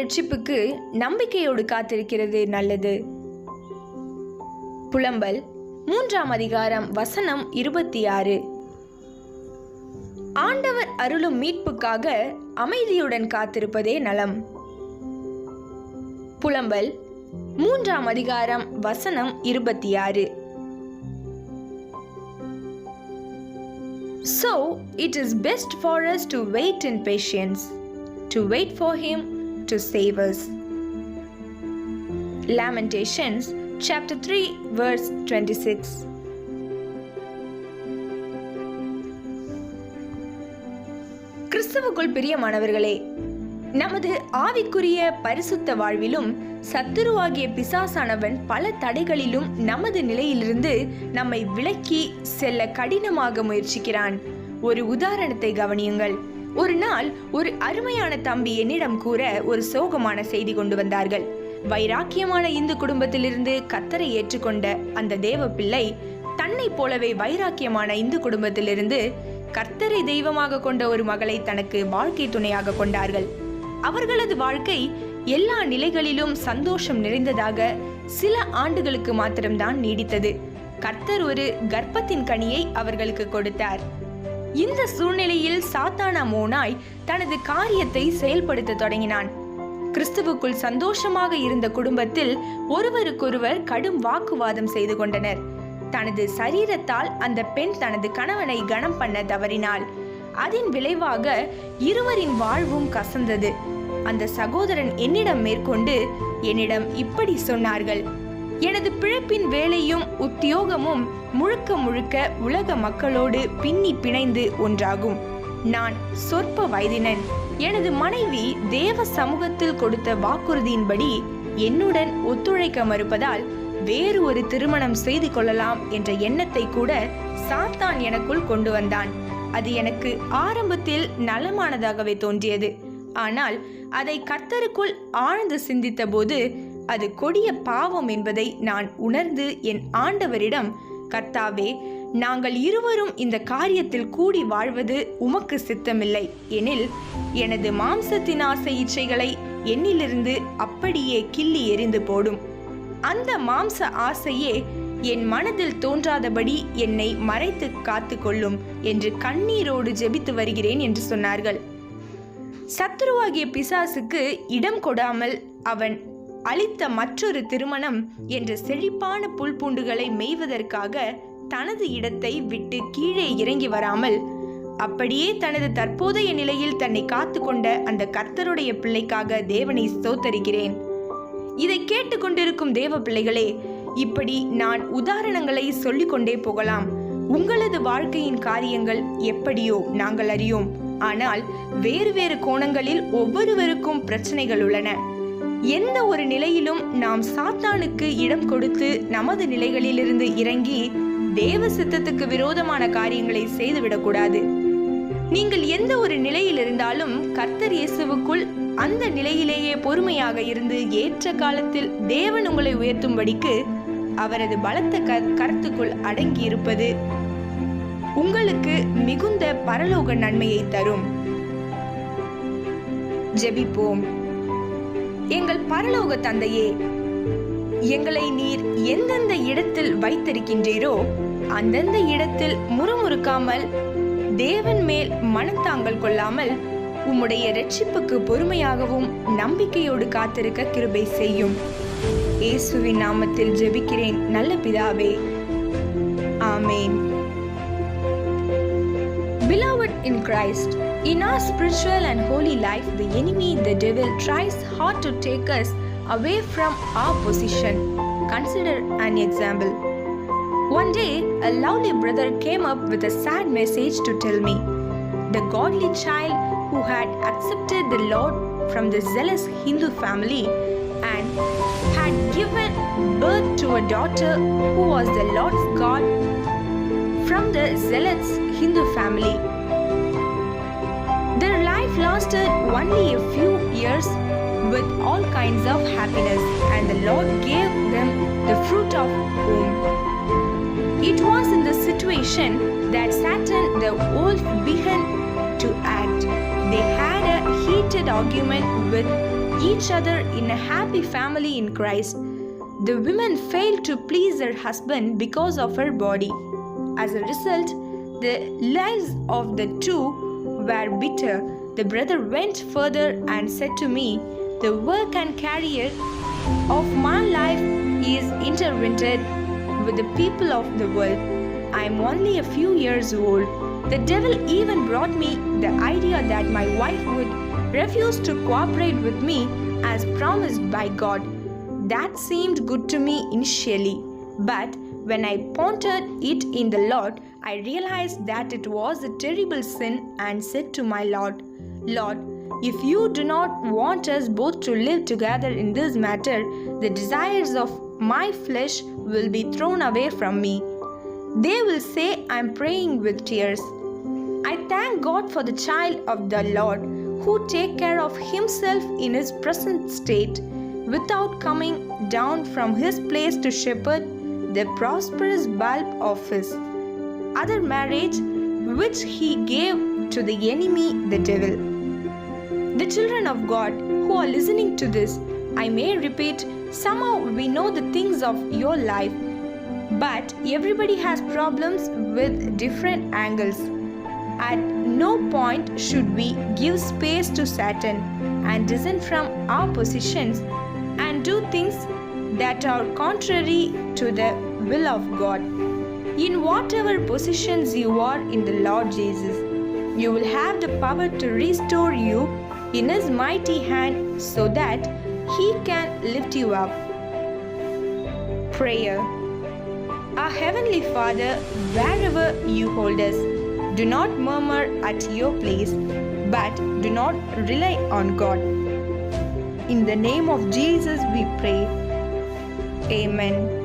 இரட்சிப்புக்கு நம்பிக்கையோடு காத்திருக்கிறது நல்லது. புலம்பல் 3ஆம் அதிகாரம் வசனம் 26. ஆண்டவர் அருளும் மீட்புக்காக அமைதியுடன் காத்திருப்பதே நலம். புலம்பல் 3ஆம் அதிகாரம் வசனம் 26. So it is best for us to wait in patience, to wait for him to save us. Lamentations chapter 3 verse 26. கிறிஸ்துவுக்குள் பிரியமானவர்களே, நமது ஆவிக்குரிய பரிசுத்த வாழ்விலும் சத்துருவாகிய பிசாசானவன் பல தடைகளிலும் நமது நிலையிலிருந்து நம்மை விலக்கி செல்ல கடினமாக முயற்சிக்கிறான். ஒரு உதாரணத்தை கவனியுங்கள். ஒரு நாள் ஒரு அருமையான தம்பி என்னிடம் கூற ஒரு சோகமான செய்தி கொண்டு வந்தார்கள். வைராக்கியமான இந்து குடும்பத்திலிருந்து கர்த்தரை ஏற்றுக்கொண்ட அந்த தேவ பிள்ளை தன்னை போலவே வைராக்கியமான இந்து குடும்பத்திலிருந்து கர்த்தரை தெய்வமாக கொண்ட ஒரு மகளை தனக்கு வாழ்க்கை துணையாக கொண்டார்கள். அவர்களது வாழ்க்கை எல்லா நிலைகளிலும் சந்தோஷம் நிறைந்ததாக சில ஆண்டுகளுக்கு மாத்திரம்தான் நீடித்தது. கர்த்தர் ஒரு கர்ப்பத்தின் கனியை அவர்களுக்கு கொடுத்தார். இந்த சூழ்நிலையில் சாத்தானா மோனாய் தனது காரியத்தை செயல்படுத்த தொடங்கினான். கிறிஸ்துவுக்குள் சந்தோஷமாக இருந்த குடும்பத்தில் ஒருவருக்கொருவர் கடும் வாக்குவாதம் செய்து கொண்டனர். தனது சரீரத்தால் அந்த பெண் தனது கணவனை கனம் பண்ண தவறினாள். அதன் விளைவாக இருவரின் வாழ்வும் கசந்தது. அந்த சகோதரன் என்னிடம் மேற்கொண்டு என்னிடம் இப்படி சொன்னார்கள்: எனது பிழைப்பின் வேலையும் உத்தியோகமும் முழுக்க முழுக்க உலக மக்களோடு பின்னி பிணைந்து ஒன்றாகும். நான் சொற்ப வயதினன். எனது மனைவி தேவ சமூகத்தில் கொடுத்த வாக்குறுதியின்படி என்னுடன் ஒத்துழைக்க மறுப்பதால் வேறு ஒரு திருமணம் செய்து கொள்ளலாம் என்ற எண்ணத்தை கூட சாத்தான் எனக்குள் கொண்டு வந்தான். அது எனக்கு ஆரம்பத்தில் நலமானதாகவே தோன்றியது. ஆனால் அதை கர்த்தருக்குள் ஆழ்ந்து சிந்தித்த போது அது கொடிய பாவம் என்பதை நான் உணர்ந்து என் ஆண்டவரிடம், கர்த்தாவே, நாங்கள் இருவரும் இந்த காரியத்தில் கூடி வாழ்வது உமக்கு சித்தமில்லை எனில் எனது மாம்சத்தின் ஆசை இச்சைகளை என்னிலிருந்து அப்படியே கிள்ளி எறிந்து போடும். அந்த மாம்ச ஆசையே என் மனதில் தோன்றாதபடி என்னை மறைத்து காத்து கொள்ளும் என்று கண்ணீரோடு ஜெபித்து வருகிறேன் என்று சொன்னார்கள். சத்துருவாகிய பிசாசுக்கு இடம் கொடாமல் அவன் அளித்த மற்றொரு திருமணம் என்ற செழிப்பான புல்பூண்டுகளை மேய்வதற்காக தனது இடத்தை விட்டு கீழே இறங்கி வராமல் அப்படியே தனது தற்போதைய நிலையில் தன்னை காத்து கொண்ட அந்த கர்த்தருடைய பிள்ளைக்காக தேவனை ஸ்தோத்தரிக்கிறேன். இதை கேட்டுக்கொண்டிருக்கும் தேவ பிள்ளைகளே, இப்படி நான் உதாரணங்களை சொல்லிக்கொண்டே போகலாம். உங்களது வாழ்க்கையின் காரியங்கள் எப்படியோ நாங்கள் அறியோம். ஆனால் வேறு வேறு கோணங்களில் ஒவ்வொருவருக்கும் பிரச்சனைகள் உள்ளன. எந்த ஒரு நிலையிலும் நாம் சாத்தானுக்கு இடம் கொடுத்து நமது நிலைகளிலிருந்து இறங்கி தேவ சித்தத்துக்கு விரோதமான காரியங்களை செய்துவிடக்கூடாது. நீங்கள் எந்த ஒரு நிலையில் இருந்தாலும் கர்த்தர் இயேசுவுக்குள் அந்த நிலையிலேயே பொறுமையாக இருந்து ஏற்ற காலத்தில் தேவன் உங்களை உயர்த்தும்படிக்கு அவரது பலத்த கருத்துக்குள் அடங்கி இருப்பது உங்களுக்கு மிகுந்த பரலோக நன்மையை தரும். ஜெபிப்போம். எங்கள் பரலோக தந்தையே, எங்களை நீர் எந்தெந்த இடத்தில் வைத்திருக்கின்றீரோ அந்தந்த இடத்தில் முறுமுறுக்காமல் தேவன் மேல் மனத்தாங்கல் கொள்ளாமல் உம்முடைய இரட்சிப்புக்கு பொறுமையாகவும் நம்பிக்கையோடு காத்திருக்க கிருபை செய்யும். இயேசுவின் நாமத்தில் ஜெபிக்கிறேன் நல்ல பிதாவே, ஆமேன். Beloved in Christ, in our spiritual and holy life, the enemy, the devil, tries hard to take us away from our position. Consider an example. One day, a lovely brother came up with a sad message to tell me. The godly child who had accepted the Lord from the zealous Hindu family and had given birth to a daughter who was the Lord's God from the zealous Hindu family. Their life lasted only a few years with all kinds of happiness, and the Lord gave them the fruit of womb. It was in this situation that Satan the wolf began to act. They had a heated argument with each other in a happy family in Christ. The woman failed to please her husband because of her body. As a result, the lives of the two were bitter. The brother went further and said to me, "The work and career of my life is intertwined with the people of the world. I am only a few years old. The devil even brought me the idea that my wife would refuse to cooperate with me as promised by God. That seemed good to me initially, but when I pondered it in the Lord, I realized that it was a terrible sin and said to my Lord, Lord, if you do not want us both to live together in this matter, the desires of my flesh will be thrown away from me. They will say I am praying with tears." I thank God for the child of the Lord who take care of himself in his present state without coming down from his place to shepherd the prosperous bulb of his other marriage, which he gave to the enemy, the devil. The children of God who are listening to this, I may repeat, somehow we know the things of your life, but everybody has problems with different angles. At no point should we give space to Satan and dissent from our positions and do things that are contrary to the will of God. In whatever positions you are in the Lord Jesus, you will have the power to restore you in His mighty hand so that He can lift you up. Prayer. Our Heavenly Father, wherever you hold us, do not murmur at your place, but do not rely on God. In the name of Jesus we pray. Amen.